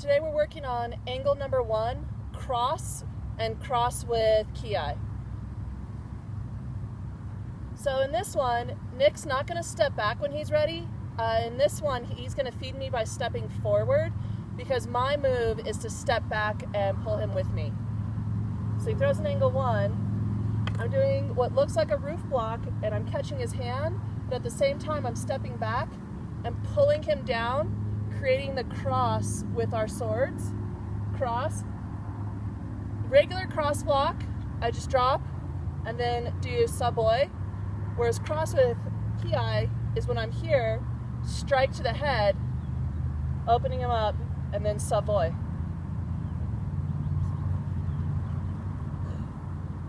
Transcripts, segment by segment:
Today we're working on angle number 1, cross, and cross with ki. So in this one, Nick's not going to step back when he's ready. In this one, he's going to feed me by stepping forward because my move is to step back and pull him with me. So he throws an angle 1. I'm doing what looks like a roof block and I'm catching his hand, but at the same time I'm stepping back and pulling him down, creating the cross with our swords. Cross. Regular cross block, I just drop and then do savoy. Whereas cross with ki is when I'm here, strike to the head, opening him up, and then savoy.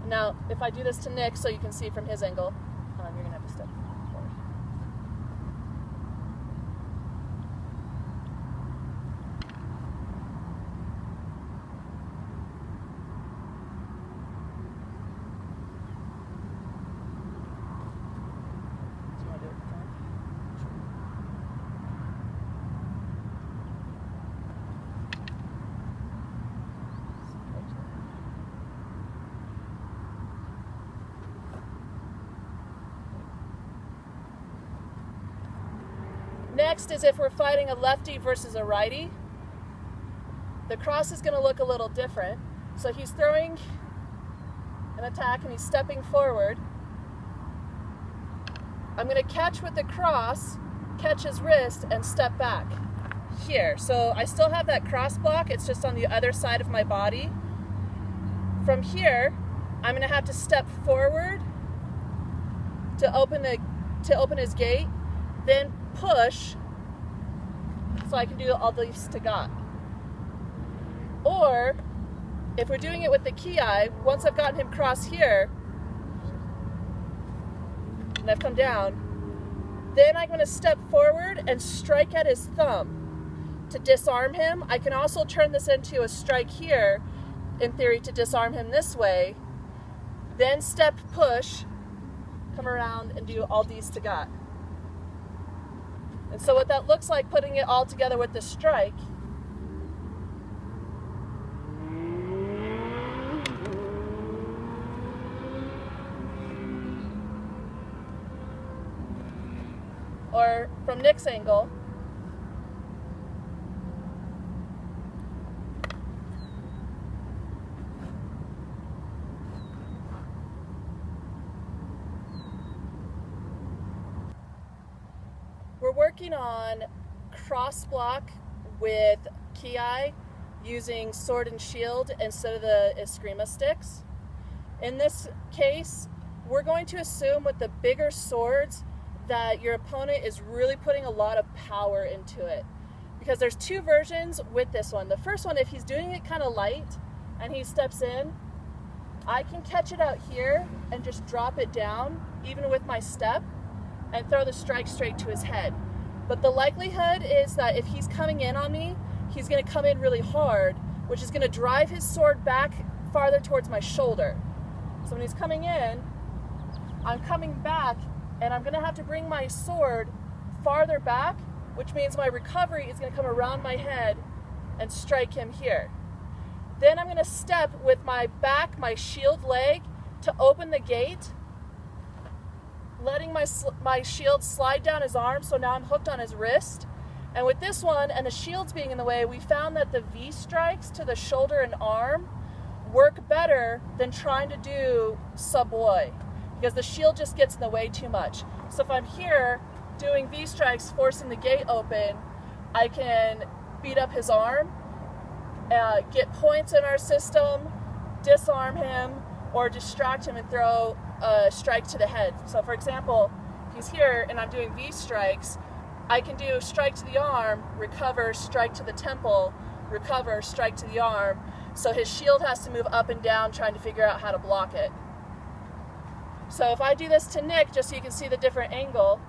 Now, if I do this to Nick so you can see from his angle, you're going to have to step forward. Do you want to do it again? Next is if we're fighting a lefty versus a righty. The cross is going to look a little different. So he's throwing an attack and he's stepping forward. I'm going to catch with the cross, catch his wrist, and step back here. So I still have that cross block, it's just on the other side of my body. From here, I'm going to have to step forward to open his gate, then push so I can do all these to got. Or if we're doing it with the ki, once I've gotten him cross here and I've come down, then I'm going to step forward and strike at his thumb to disarm him. I can also turn this into a strike here in theory to disarm him this way, then step push, come around and do all these to got. And so what that looks like, putting it all together with the strike, or from Nick's angle, we're working on cross block with ki using sword and shield instead of the Escrima sticks. In this case, we're going to assume with the bigger swords that your opponent is really putting a lot of power into it. Because there's two versions with this one. The first one, if he's doing it kind of light and he steps in, I can catch it out here and just drop it down, even with my step, and throw the strike straight to his head. But the likelihood is that if he's coming in on me, he's going to come in really hard, which is going to drive his sword back farther towards my shoulder. So when he's coming in, I'm coming back, and I'm going to have to bring my sword farther back, which means my recovery is going to come around my head and strike him here. Then I'm going to step with my back, my shield leg, to open the gate, letting my shield slide down his arm, so now I'm hooked on his wrist. And with this one, and the shields being in the way, we found that the V strikes to the shoulder and arm work better than trying to do savoy, because the shield just gets in the way too much. So if I'm here doing V strikes, forcing the gate open, I can beat up his arm, get points in our system, disarm him, or distract him and throw a strike to the head. So for example, if he's here and I'm doing V strikes, I can do strike to the arm, recover, strike to the temple, recover, strike to the arm. So his shield has to move up and down trying to figure out how to block it. So if I do this to Nick, just so you can see the different angle,